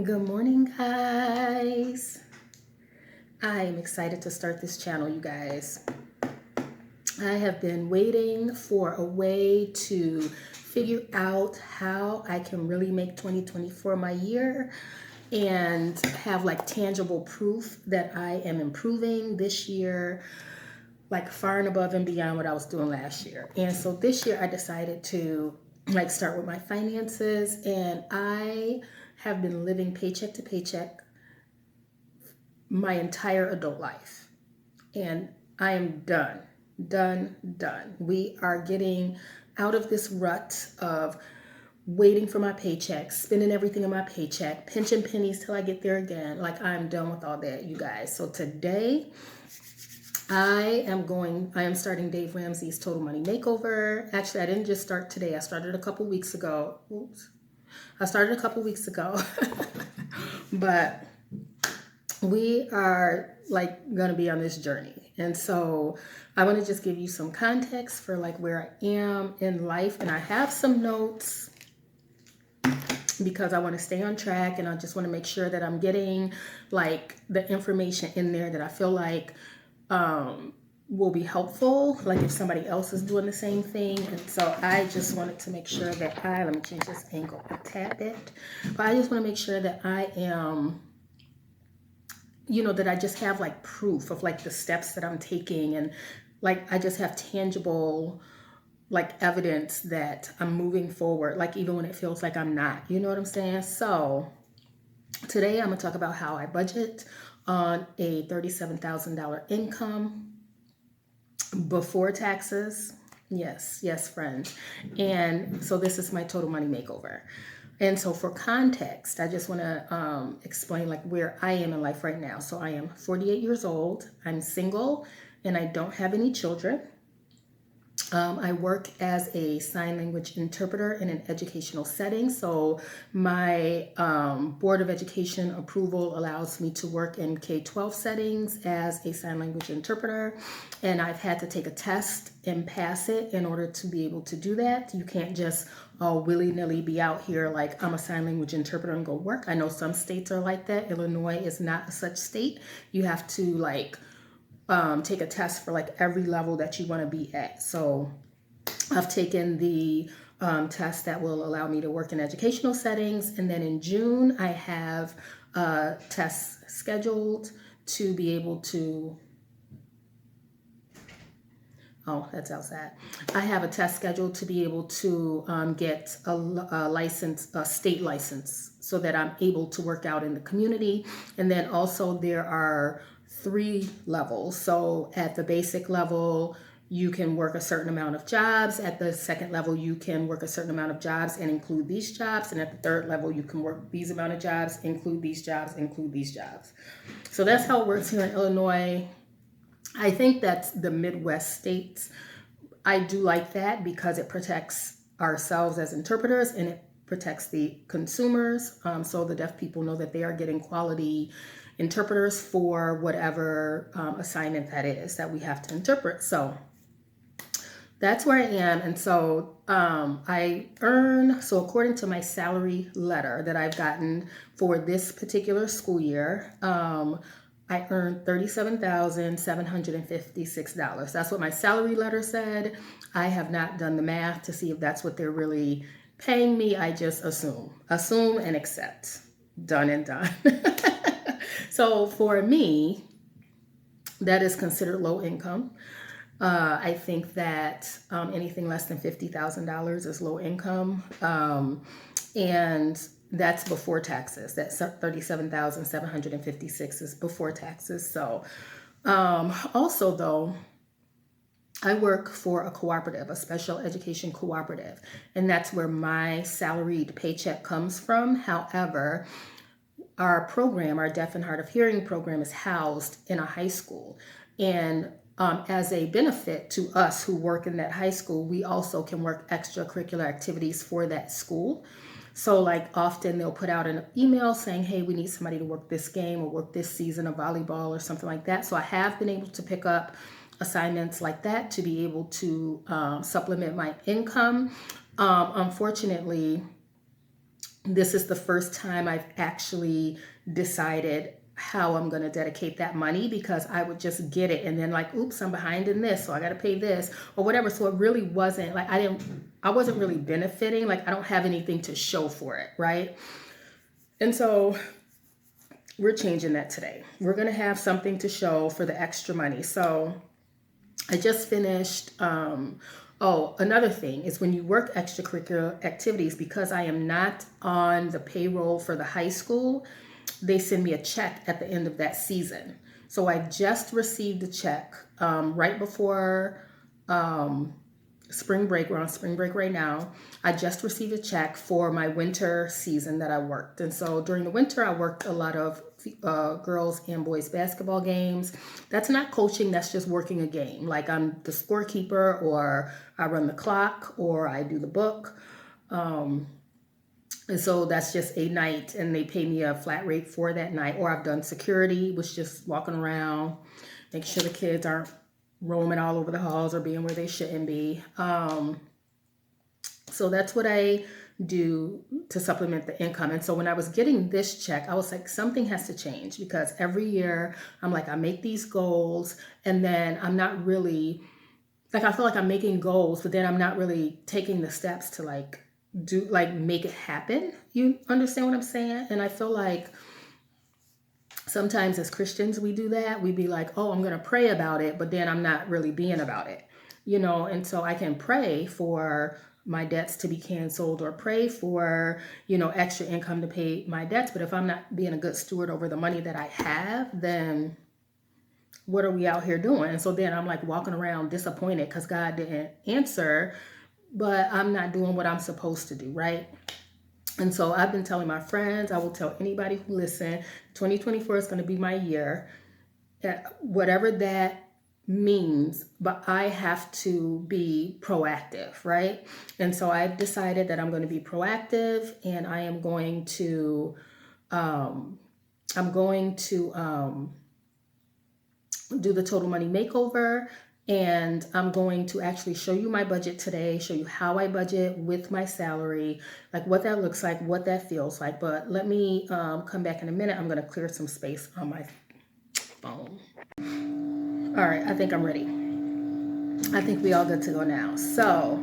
Good morning, guys. I am excited to start this channel, you guys. I have been waiting for a way to figure out how I can really make 2024 my year and have like tangible proof that I am improving this year, like far and above and beyond what I was doing last year. And so this year I decided to like start with my finances, and I have been living paycheck to paycheck my entire adult life. And I am done. We are getting out of this rut of waiting for my paycheck, spending everything in my paycheck, pinching pennies till I get there again. Like, I'm done with all that, you guys. So today I am starting Dave Ramsey's Total Money Makeover. Actually, I didn't just start today. I started a couple weeks ago. I started a couple weeks ago. But we are like going to be on this journey. And so I want to just give you some context for like where I am in life. And I have some notes because I want to stay on track, and I just want to make sure that I'm getting like the information in there that I feel like will be helpful, like if somebody else is doing the same thing. And so I just wanted to make sure that let me change this angle a tad bit, but I just want to make sure that I am, that I just have like proof of like the steps that I'm taking, and like I just have tangible like evidence that I'm moving forward, like even when it feels like I'm not, you know what I'm saying? So today I'm gonna talk about how I budget on a $37,000 income before taxes. Yes, friend. And so this is my total money makeover. And so for context, I just want to explain like where I am in life right now. So I am 48 years old. I'm single and I don't have any children. I work as a sign language interpreter in an educational setting. So my Board of Education approval allows me to work in K-12 settings as a sign language interpreter. And I've had to take a test and pass it in order to be able to do that. You can't just willy-nilly be out here like I'm a sign language interpreter and go work. I know some states are like that. Illinois is not such state. You have to like take a test for like every level that you want to be at. So I've taken the test that will allow me to work in educational settings. And then in June, I have tests scheduled to be able to, oh, that's outside. I have a test scheduled to be able to get a license, a state license, so that I'm able to work out in the community. And then also there are 3 levels. So at the basic level, you can work a certain amount of jobs. At the second level, you can work a certain amount of jobs and include these jobs. And at the third level, you can work these amount of jobs, include these jobs, include these jobs. So that's how it works here in Illinois. I think that's the Midwest states. I do like that because it protects ourselves as interpreters and it protects the consumers. So the deaf people know that they are getting quality interpreters for whatever assignment that is that we have to interpret. So that's where I am. And so I earn, so according to my salary letter that I've gotten for this particular school year, I earned $37,756. That's what my salary letter said. I have not done the math to see if that's what they're really paying me. I just assume and accept. Done and done. So for me, that is considered low income. I think that anything less than $50,000 is low income. And that's before taxes. That 37,756 is before taxes. So also though, I work for a cooperative, a special education cooperative, and that's where my salaried paycheck comes from. However, our program, our deaf and hard of hearing program, is housed in a high school. And as a benefit to us who work in that high school, we also can work extracurricular activities for that school. So like often they'll put out an email saying, hey, we need somebody to work this game or work this season of volleyball or something like that. So I have been able to pick up assignments like that to be able to supplement my income. Unfortunately, this is the first time I've actually decided how I'm going to dedicate that money, because I would just get it and then like, oops, I'm behind in this, so I got to pay this or whatever. So it really wasn't like I wasn't really benefiting. Like I don't have anything to show for it, right? And so we're changing that today. We're going to have something to show for the extra money. So I just finished. Oh, another thing is when you work extracurricular activities, because I am not on the payroll for the high school, they send me a check at the end of that season. So I just received a check right before spring break. We're on spring break right now. I just received a check for my winter season that I worked. And so during the winter, I worked a lot of girls and boys basketball games. That's not coaching, that's just working a game. Like I'm the scorekeeper, or I run the clock, or I do the book. And so that's just a night, and they pay me a flat rate for that night. Or I've done security, which just walking around, making sure the kids aren't roaming all over the halls or being where they shouldn't be. So that's what I do to supplement the income. And so when I was getting this check, I was like, something has to change, because every year I'm like, I make these goals and then I'm not really, like, I feel like I'm making goals, but then I'm not really taking the steps to like make it happen. You understand what I'm saying? And I feel like sometimes as Christians, we do that. We be like, oh, I'm going to pray about it, but then I'm not really being about it, And so I can pray for my debts to be canceled, or pray for, extra income to pay my debts. But if I'm not being a good steward over the money that I have, then what are we out here doing? And so then I'm like walking around disappointed because God didn't answer, but I'm not doing what I'm supposed to do, right? And so I've been telling my friends, I will tell anybody who listen, 2024 is going to be my year, whatever that means, but I have to be proactive, right? And so I've decided that I'm going to be proactive, and I am going to, do the Total Money Makeover. And I'm going to actually show you my budget today, show you how I budget with my salary, like what that looks like, what that feels like. But let me come back in a minute. I'm going to clear some space on my phone. All right, I think I'm ready. I think we all good to go now. So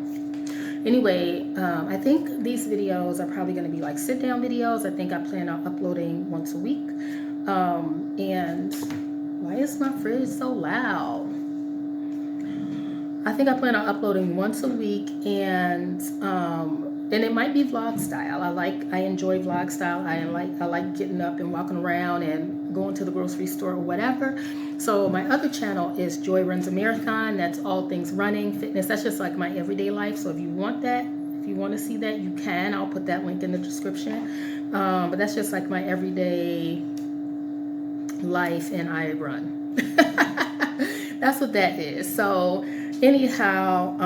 anyway, I think these videos are probably going to be like sit down videos. I think I plan on uploading once a week. And why is my fridge so loud? I think I plan on uploading once a week, and it might be vlog style. I enjoy vlog style. I like getting up and walking around and going to the grocery store or whatever. So my other channel is Joy Runs a Marathon. That's all things running, fitness. That's just like my everyday life. So if you want to see that, you can. I'll put that link in the description. But that's just like my everyday life, and I run. That's what that is. So anyhow,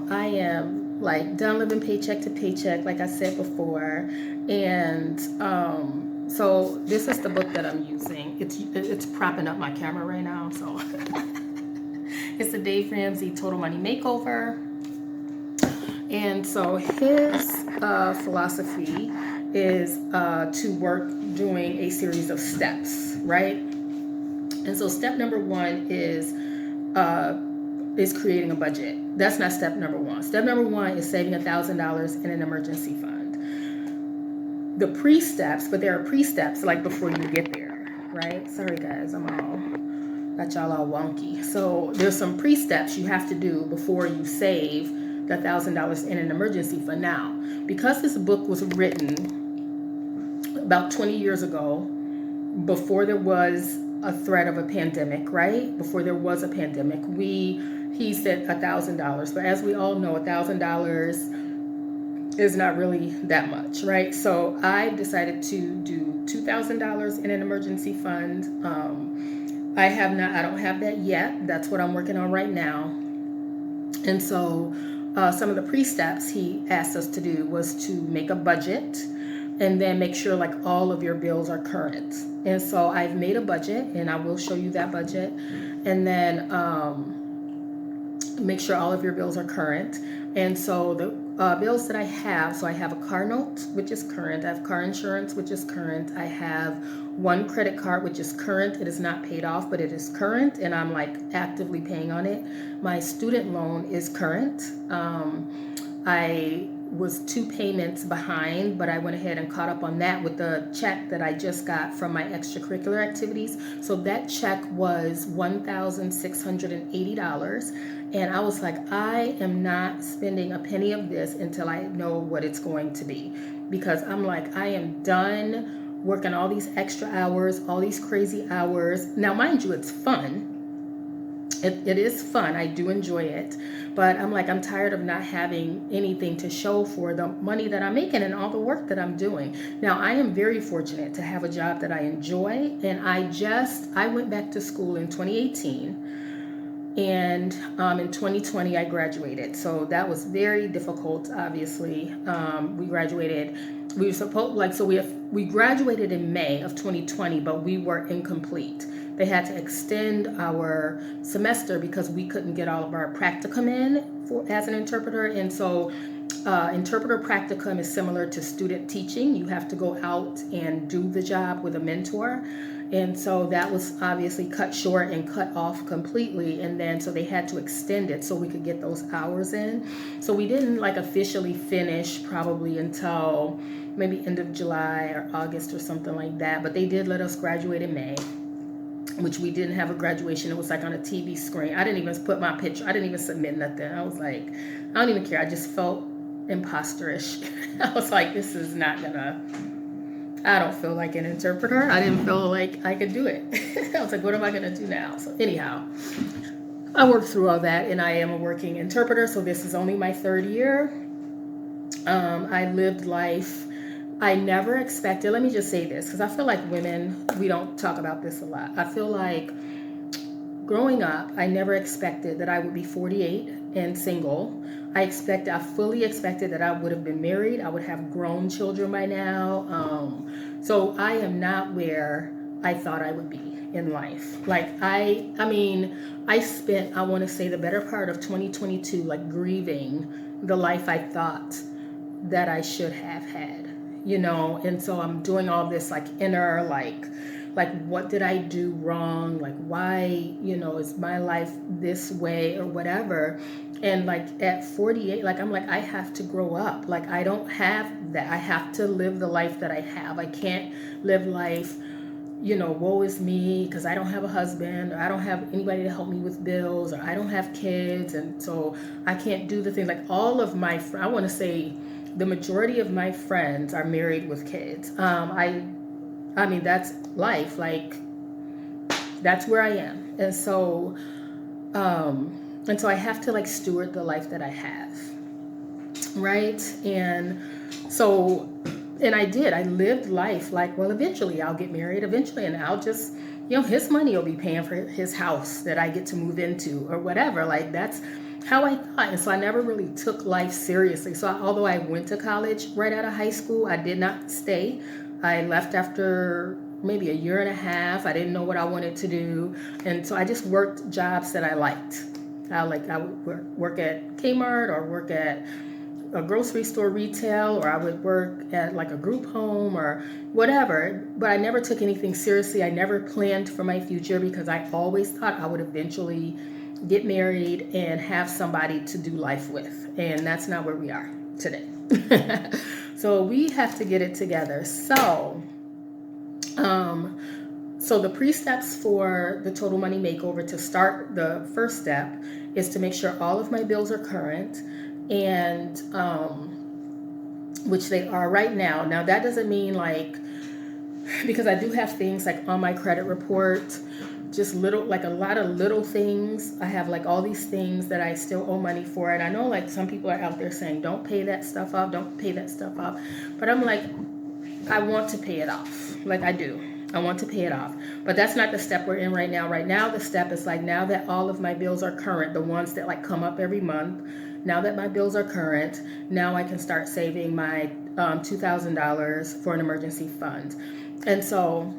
I am like done living paycheck to paycheck, like I said before. And so this is the book that I'm using. It's propping up my camera right now. So it's the Dave Ramsey Total Money Makeover. And so his philosophy is to work doing a series of steps, right? And so step number one is creating a budget. That's not step number one. Step number one is saving $1,000 in an emergency fund. The pre-steps, but there are pre-steps like before you get there, right? Sorry guys, got y'all all wonky. So there's some pre-steps you have to do before you save the $1,000 in an emergency fund. Now, because this book was written about 20 years ago, before there was a threat of a pandemic, right? Before there was a pandemic, he said $1,000, but as we all know, $1,000 is not really that much, right? So I decided to do $2,000 in an emergency fund. I don't have that yet. That's what I'm working on right now. And so some of the pre-steps he asked us to do was to make a budget, and then make sure like all of your bills are current. And so I've made a budget, and I will show you that budget. And then make sure all of your bills are current. And so bills that I have. So I have a car note, which is current. I have car insurance, which is current. I have one credit card, which is current. It is not paid off, but it is current, and I'm like actively paying on it. My student loan is current. I was 2 payments behind, but I went ahead and caught up on that with the check that I just got from my extracurricular activities. So that check was $1,680. And I was like, I am not spending a penny of this until I know what it's going to be. Because I'm like, I am done working all these extra hours, all these crazy hours. Now, mind you, it's fun. It is fun. I do enjoy it. But I'm like, I'm tired of not having anything to show for the money that I'm making and all the work that I'm doing. Now, I am very fortunate to have a job that I enjoy. And I went back to school in 2018. And in 2020, I graduated. So that was very difficult, obviously. We graduated. We were supposed, like, so we graduated in May of 2020, but we were incomplete. They had to extend our semester because we couldn't get all of our practicum in as an interpreter. And so interpreter practicum is similar to student teaching. You have to go out and do the job with a mentor. And so that was obviously cut short and cut off completely. And then so they had to extend it so we could get those hours in. So we didn't like officially finish probably until maybe end of July or August or something like that. But they did let us graduate in May, which we didn't have a graduation. It was like on a TV screen. I didn't even put my picture. I didn't even submit nothing. I was like, I don't even care. I just felt imposterish. I was like, this is not gonna, I don't feel like an interpreter. I didn't feel like I could do it. I was like, what am I gonna do now? So anyhow, I worked through all that, and I am a working interpreter. So this is only my 3rd year. I lived life. I never expected, let me just say this, because I feel like women, we don't talk about this a lot. I feel like growing up, I never expected that I would be 48 and single. I fully expected that I would have been married. I would have grown children by now. So I am not where I thought I would be in life. Like I spent, I want to say, the better part of 2022, like grieving the life I thought that I should have had, and so I'm doing all this like inner, like what did I do wrong? Like why, is my life this way or whatever? And like at 48, like I'm like, I have to grow up. Like I don't have that. I have to live the life that I have. I can't live life, woe is me because I don't have a husband, or I don't have anybody to help me with bills, or I don't have kids. And so I can't do the things like all of my, I want to say the majority of my friends are married with kids. I mean, that's life. Like that's where I am. And so I have to like steward the life that I have. Right. And so, and I did, I lived life like, well, eventually I'll get married eventually, and I'll just, his money will be paying for his house that I get to move into or whatever. Like that's how I thought. And so I never really took life seriously. So although I went to college right out of high school, I did not stay. I left after maybe a year and a half. I didn't know what I wanted to do. And so I just worked jobs that I liked. I would work at Kmart or work at a grocery store retail, or I would work at like a group home or whatever. But I never took anything seriously. I never planned for my future because I always thought I would eventually get married and have somebody to do life with. And that's not where we are today. So we have to get it together. So the pre-steps for the Total Money Makeover, to start, the first step is to make sure all of my bills are current, and which they are right now. Now that doesn't mean like, because I do have things like on my credit report, just little, like a lot of little things. I have like all these things that I still owe money for. And I know like some people are out there saying, don't pay that stuff off, don't pay that stuff off. But I'm like, I want to pay it off. Like I do. I want to pay it off. But that's not the step we're in right now. Right now, the step is like, now that all of my bills are current, the ones that like come up every month, now that my bills are current, now I can start saving my $2,000 for an emergency fund. And so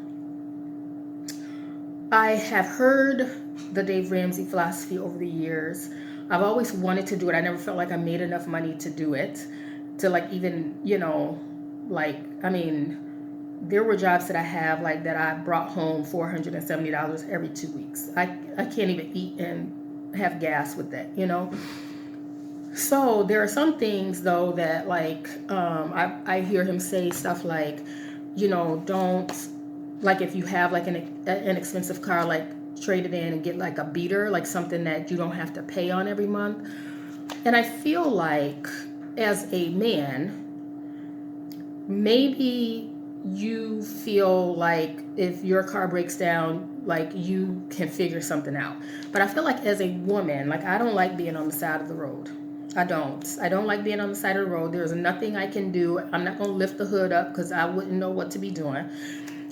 I have heard the Dave Ramsey philosophy over the years I've always wanted to do it. I never felt like I made enough money to do it, to like even, like, I mean, there were jobs that I have like that I brought home $470 every 2 weeks. I can't even eat and have gas with that. So there are some things though that like I hear him say stuff like, don't, like if you have like an expensive car, like trade it in and get like a beater, like something that you don't have to pay on every month. And I feel like as a man, maybe you feel like if your car breaks down, like you can figure something out. But I feel like as a woman, like I don't like being on the side of the road. I don't like being on the side of the road. There's nothing I can do. I'm not going to lift the hood up because I wouldn't know what to be doing.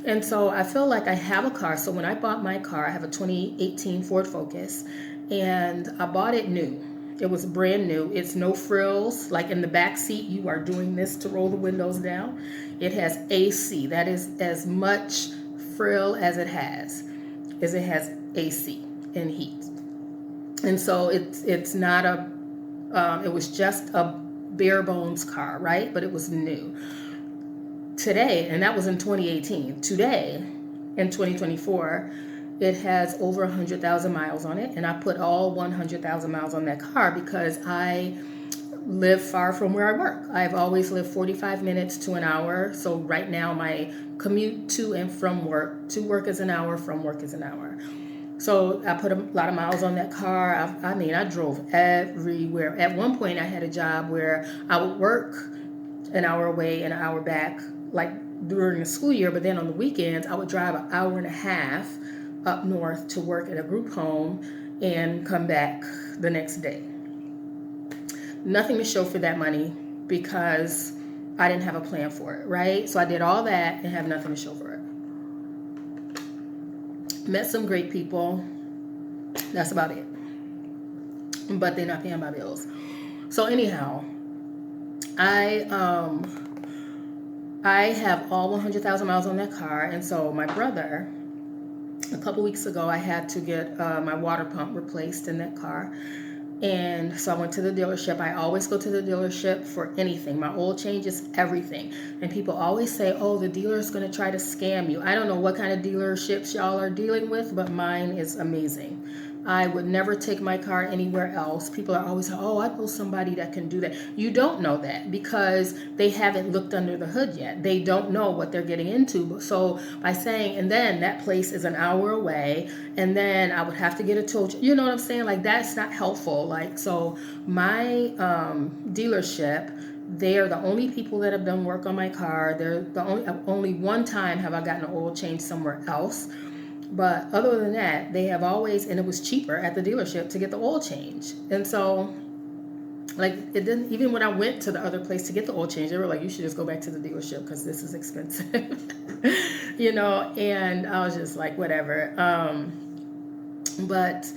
And so I feel like I have a car. So when I bought my car, I have a 2018 Ford Focus, and I bought it new. It was brand new. It's no frills. Like in the back seat, you are doing this to roll the windows down. It has AC. That is as much frill as it has AC and heat. And so it's not it was just a bare bones car, right? But it was new. Today, and that was in 2018. Today, in 2024, it has over 100,000 miles on it, and I put all 100,000 miles on that car because I live far from where I work. I've always lived 45 minutes to an hour. So right now, my commute to and from work, to work is an hour, from work is an hour. So I put a lot of miles on that car. I drove everywhere. At one point, I had a job where I would work an hour away and an hour back, like during the school year, but then on the weekends, I would drive an hour and a half up north to work at a group home and come back the next day. Nothing to show for that money because I didn't have a plan for it, right? So I did all that and have nothing to show for it. Met some great people. That's about it. But they're not paying my bills. So anyhow, I have all 100,000 miles on that car, and so my brother, a couple weeks ago, I had to get my water pump replaced in that car. And so I went to the dealership. I always go to the dealership for anything. My oil change is everything. And people always say, oh, the dealer is going to try to scam you. I don't know what kind of dealerships y'all are dealing with, but mine is amazing. I would never take my car anywhere else. People are always, oh, I know somebody that can do that. You don't know that because they haven't looked under the hood yet. They don't know what they're getting into. So by saying, and then that place is an hour away, and then I would have to get a tow, you know what I'm saying? Like, that's not helpful. Like, so my dealership, they are the only people that have done work on my car. They're the only one time have I gotten an oil change somewhere else. But other than that, they have always, and it was cheaper at the dealership to get the oil change. And so, like, it didn't, even when I went to the other place to get the oil change, they were like, you should just go back to the dealership because this is expensive, and I was just like, whatever. But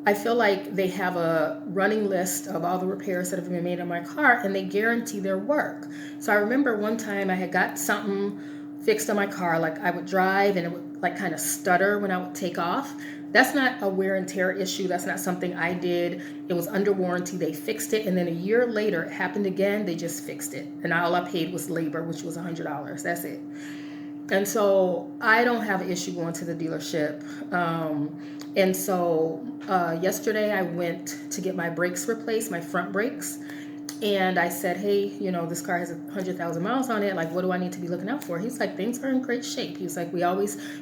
I feel like they have a running list of all the repairs that have been made on my car, and they guarantee their work. So I remember one time I had got something fixed on my car, like I would drive and it would like kind of stutter when I would take off. That's not a wear and tear issue. That's not something I did. It was under warranty. They fixed it, and then a year later it happened again. They just fixed it, and all I paid was labor, which was $100. That's it. And so I don't have an issue going to the dealership. And so yesterday I went to get my brakes replaced, my front brakes. And I said, hey, this car has 100,000 miles on it. Like, what do I need to be looking out for? He's like, things are in great shape. He was like,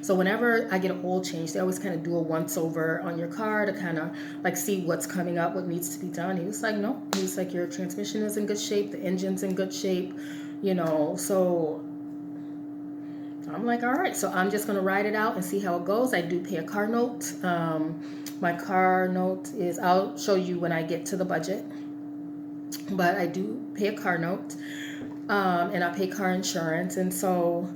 so whenever I get an oil change, they always kind of do a once over on your car to kind of like see what's coming up, what needs to be done. He was like, no. He was like, your transmission is in good shape. The engine's in good shape, so I'm like, all right, so I'm just going to ride it out and see how it goes. I do pay a car note. My car note is, I'll show you when I get to the budget. But I do pay a car note, and I pay car insurance. And so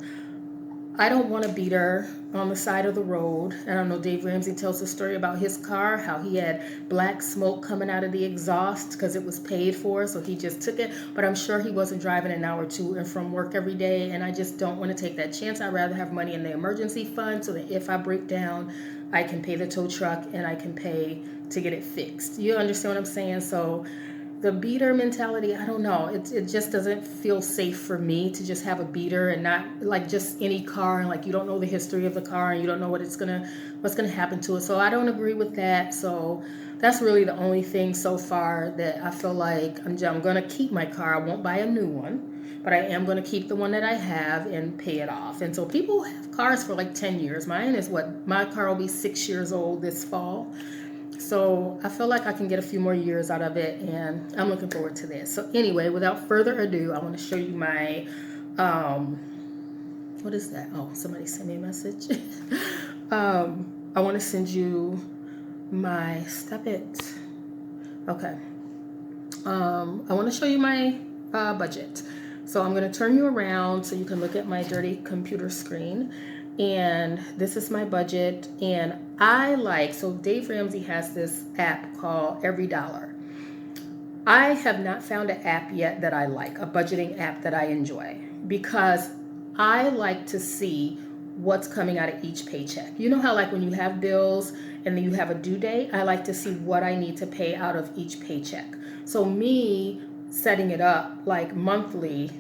I don't want a beater on the side of the road. And I know Dave Ramsey tells a story about his car, how he had black smoke coming out of the exhaust because it was paid for, so he just took it. But I'm sure he wasn't driving an hour to and from work every day, and I just don't want to take that chance. I'd rather have money in the emergency fund so that if I break down, I can pay the tow truck and I can pay to get it fixed. You understand what I'm saying? So the beater mentality, I don't know. It just doesn't feel safe for me to just have a beater and not like just any car, and like you don't know the history of the car and you don't know what's gonna happen to it. So I don't agree with that. So that's really the only thing so far that I feel like I'm gonna keep my car. I won't buy a new one, but I am gonna keep the one that I have and pay it off. And so people have cars for like 10 years. Mine is my car will be 6 years old this fall. So I feel like I can get a few more years out of it, and I'm looking forward to this. So anyway, without further ado, I want to show you my, what is that? Oh, somebody sent me a message. I want to send you my, stop it. Okay. I want to show you my budget. So I'm going to turn you around so you can look at my dirty computer screen. And this is my budget. And so Dave Ramsey has this app called Every Dollar. I have not found an app yet that I like, a budgeting app that I enjoy, because I like to see what's coming out of each paycheck. You know how like when you have bills and then you have a due date, I like to see what I need to pay out of each paycheck. So me setting it up like monthly,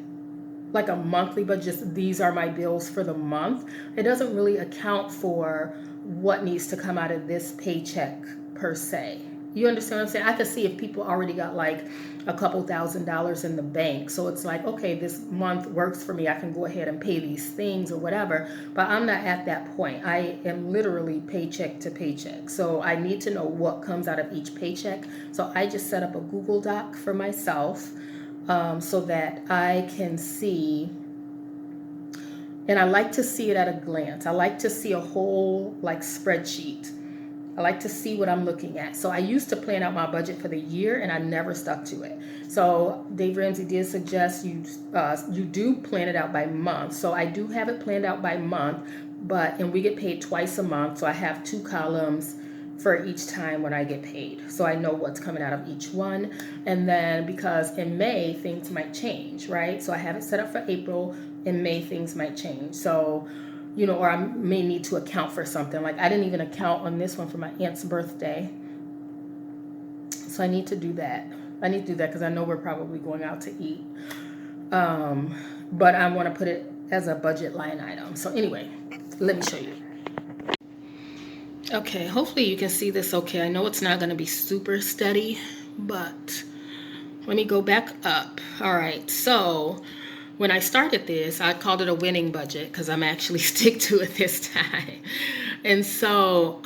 like a monthly, but just these are my bills for the month, it doesn't really account for what needs to come out of this paycheck per se. You understand what I'm saying? I could see if people already got like a couple $1,000s in the bank. So it's like, okay, this month works for me. I can go ahead and pay these things or whatever. But I'm not at that point. I am literally paycheck to paycheck. So I need to know what comes out of each paycheck. So I just set up a Google Doc for myself, so that I can see, and I like to see it at a glance. I like to see a whole like spreadsheet. I like to see what I'm looking at. So I used to plan out my budget for the year and I never stuck to it. So Dave Ramsey did suggest you do plan it out by month. So I do have it planned out by month, and we get paid twice a month. So I have 2 columns for each time when I get paid. So I know what's coming out of each one. And then because in May, things might change, right? So I have it set up for April. In May, things might change. So, or I may need to account for something. Like I didn't even account on this one for my aunt's birthday. So I need to do that. Because I know we're probably going out to eat. But I want to put it as a budget line item. So anyway, let me show you. Okay, hopefully you can see this okay. I know it's not going to be super steady, but let me go back up. All right, so when I started this, I called it a winning budget because I'm actually stick to it this time. And so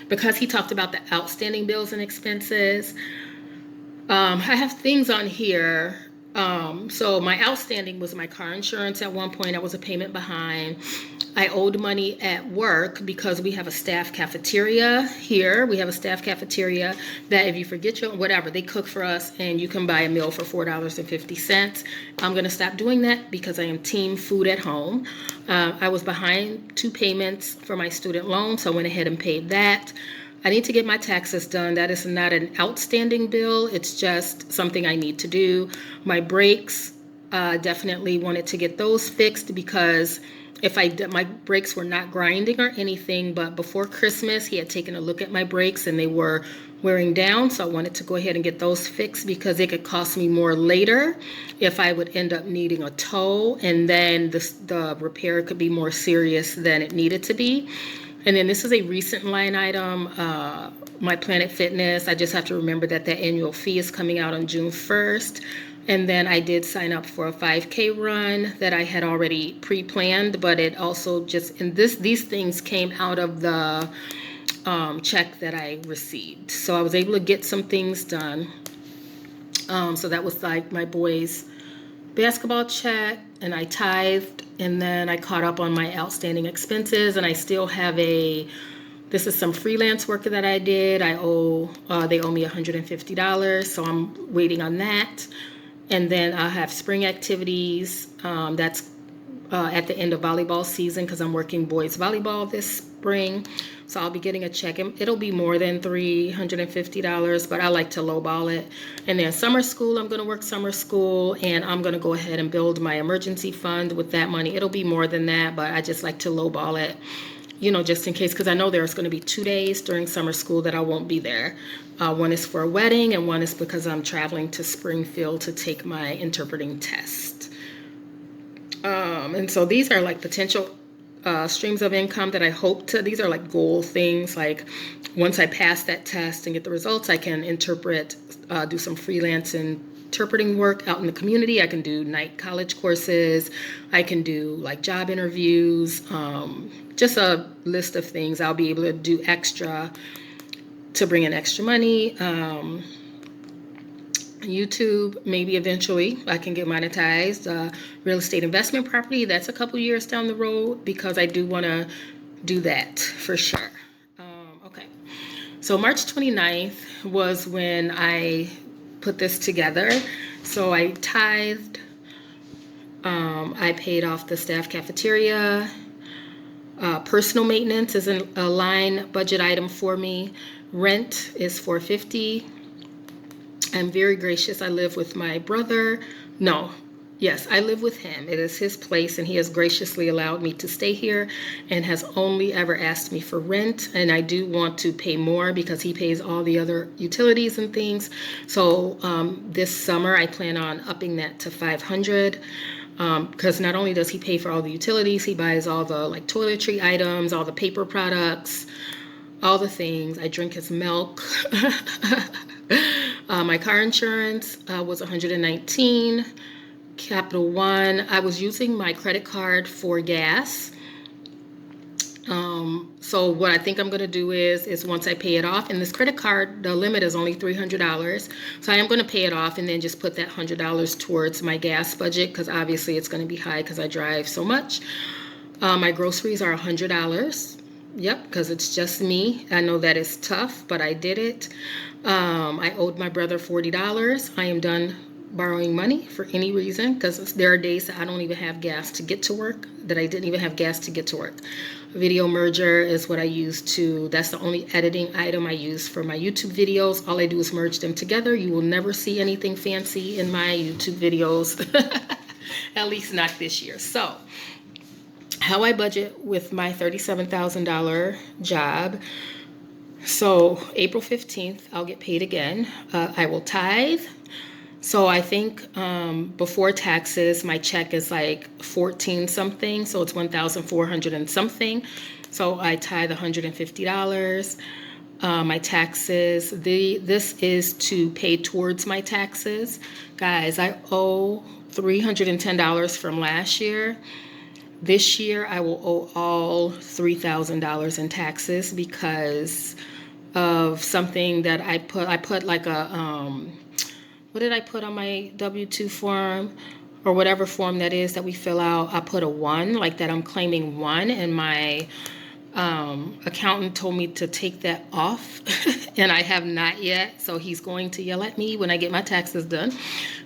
because he talked about the outstanding bills and expenses, I have things on here. So my outstanding was my car insurance at one point. I was a payment behind. I owed money at work because we have a staff cafeteria here. We have a staff cafeteria that if you forget whatever, they cook for us and you can buy a meal for $4.50. I'm going to stop doing that because I am team food at home. I was behind 2 payments for my student loan, so I went ahead and paid that. I need to get my taxes done. That is not an outstanding bill. It's just something I need to do. My brakes, definitely wanted to get those fixed because my brakes were not grinding or anything, but before Christmas, he had taken a look at my brakes and they were wearing down. So I wanted to go ahead and get those fixed because it could cost me more later if I would end up needing a tow, and then the repair could be more serious than it needed to be. And then this is a recent line item, my Planet Fitness. I just have to remember that the annual fee is coming out on June 1st. And then I did sign up for a 5K run that I had already pre-planned, but it also these things came out of the check that I received. So I was able to get some things done. So that was like my boys' basketball check, and I tithed, and then I caught up on my outstanding expenses, and I still have this is some freelance work that I did. they owe me $150, so I'm waiting on that. And then I have spring activities. That's at the end of volleyball season because I'm working boys volleyball this spring. So I'll be getting a check, and it'll be more than $350, but I like to lowball it. And then summer school, I'm going to work summer school, and I'm going to go ahead and build my emergency fund with that money. It'll be more than that, but I just like to lowball it, you know, just in case, because I know there's going to be 2 days during summer school that I won't be there. One is for a wedding, and one is because I'm traveling to Springfield to take my interpreting test. And so these are like potential streams of income that I hope to, these are like goal things. Like once I pass that test and get the results, I can interpret, do some freelance interpreting work out in the community. I can do night college courses. I can do like job interviews, just a list of things I'll be able to do extra to bring in extra money. YouTube, maybe eventually I can get monetized. Real estate investment property, that's a couple years down the road because I do want to do that for sure. Okay, so March 29th was when I put this together. So I tithed, I paid off the staff cafeteria. Personal maintenance is a line budget item for me. Rent is $450. I'm very gracious. I live with my brother. Yes, I live with him. It is his place, and he has graciously allowed me to stay here and has only ever asked me for rent. And I do want to pay more because he pays all the other utilities and things. So this summer, I plan on upping that to $500. Because not only does he pay for all the utilities, he buys all the like toiletry items, all the paper products, all the things. I drink his milk. My car insurance was $119. Capital One, I was using my credit card for gas. So what I think I'm going to do is once I pay it off, and this credit card, the limit is only $300. So I am going to pay it off and then just put that $100 towards my gas budget because obviously it's going to be high because I drive so much. My groceries are $100. Yep, because it's just me. I know that is tough, but I did it. I owed my brother $40. I am done borrowing money for any reason because there are days that I don't even have gas to get to work, that I didn't even have gas to get to work. Video merger is what I use that's the only editing item I use for my YouTube videos. All I do is merge them together. You will never see anything fancy in my YouTube videos, at least not this year. So how I budget with my $37,000 job. So April 15th, I'll get paid again. I will tithe. So I think before taxes, my check is like 14 something. So it's 1,400 and something. So I tithe $150. My taxes, this is to pay towards my taxes. Guys, I owe $310 from last year. This year, I will owe all $3,000 in taxes because of something that I put like a, what did I put on my W-2 form or whatever form that is that we fill out? I put a 1, like that I'm claiming 1, and my accountant told me to take that off and I have not yet. So he's going to yell at me when I get my taxes done.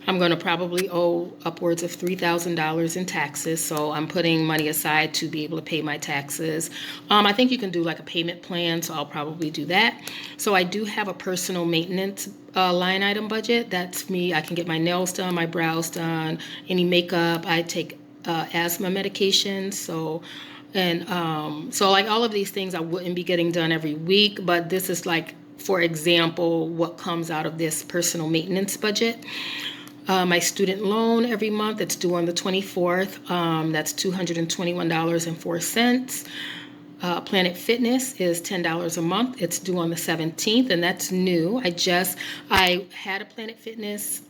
I'm going to probably owe upwards of $3,000 in taxes. So I'm putting money aside to be able to pay my taxes. I think you can do like a payment plan. So I'll probably do that. So I do have a personal maintenance line item budget. That's me. I can get my nails done, my brows done, any makeup. I take asthma medication. So like all of these things I wouldn't be getting done every week, but this is like, for example, what comes out of this personal maintenance budget. My student loan every month, it's due on the 24th. That's $221.04. Planet Fitness is $10 a month. It's due on the 17th, and that's new. I had a Planet Fitness.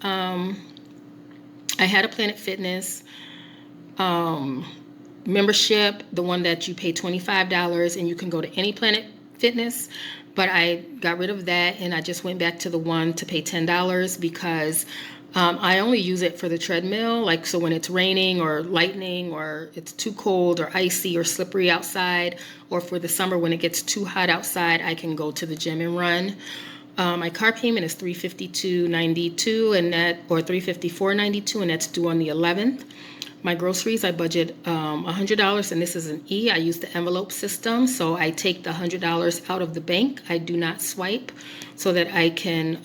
Membership, the one that you pay $25 and you can go to any Planet Fitness, but I got rid of that and I just went back to the one to pay $10 because I only use it for the treadmill, like so when it's raining or lightning or it's too cold or icy or slippery outside, or for the summer when it gets too hot outside, I can go to the gym and run. My car payment is $352.92 or $354.92, and that's due on the 11th. My groceries, I budget $100, and this is an E. I use the envelope system, so I take the $100 out of the bank. I do not swipe, so that I can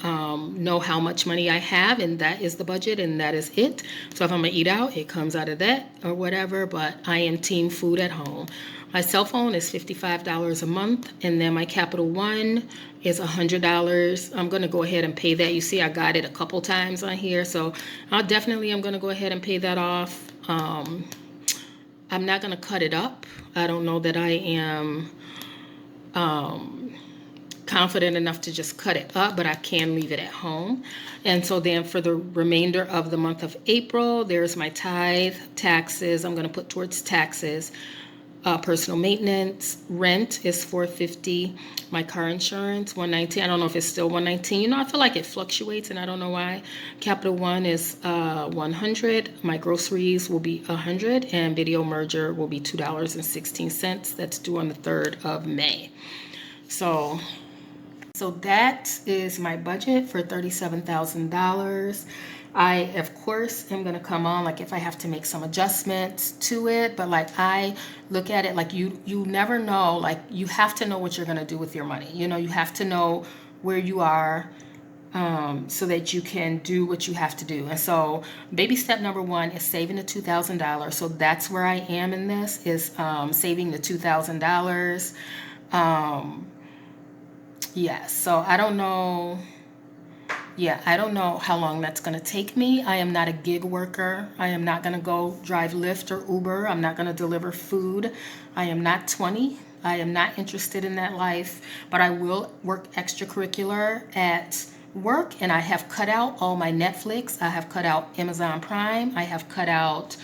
know how much money I have, and that is the budget, and that is it. So if I'm gonna eat out, it comes out of that or whatever, but I am team food at home. My cell phone is $55 a month, and then my Capital One is $100. I'm gonna go ahead and pay that. You see, I got it a couple times on here, so I'm gonna go ahead and pay that off. I'm not gonna cut it up. I don't know that I am confident enough to just cut it up, but I can leave it at home. And so then for the remainder of the month of April, there's my tithe, taxes. I'm going to put towards taxes. Personal maintenance, rent is $450. My car insurance, $119. I don't know if it's still $119. You know, I feel like it fluctuates, and I don't know why. Capital One is $100. My groceries will be $100, and video merger will be $2.16. That's due on the 3rd of May. So that is my budget for $37,000. I, of course, am going to come on, like, if I have to make some adjustments to it, but like, I look at it like you never know, like, you have to know what you're going to do with your money. You know, you have to know where you are, so that you can do what you have to do. And so baby step number 1 is saving the $2,000. So that's where I am in this, is saving the $2,000. Yeah, so I don't know. Yeah, I don't know how long that's going to take me. I am not a gig worker. I am not going to go drive Lyft or Uber. I'm not going to deliver food. I am not 20. I am not interested in that life, but I will work extracurricular at work, and I have cut out all my Netflix. I have cut out Amazon Prime. I have cut out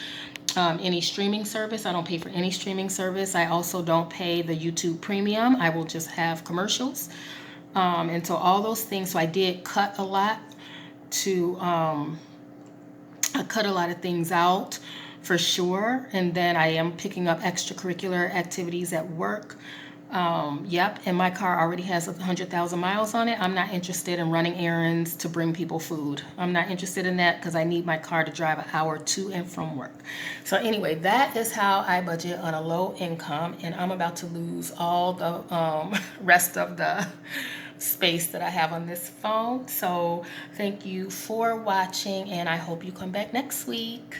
any streaming service. I don't pay for any streaming service. I also don't pay the YouTube Premium. I will just have commercials. And so all those things, so I did cut a lot I cut a lot of things out for sure. And then I am picking up extracurricular activities at work. Yep, and my car already has 100,000 miles on it. I'm not interested in running errands to bring people food. I'm not interested in that because I need my car to drive an hour to and from work. So anyway, that is how I budget on a low income, and I'm about to lose all the rest of the space that I have on this phone. So thank you for watching, and I hope you come back next week.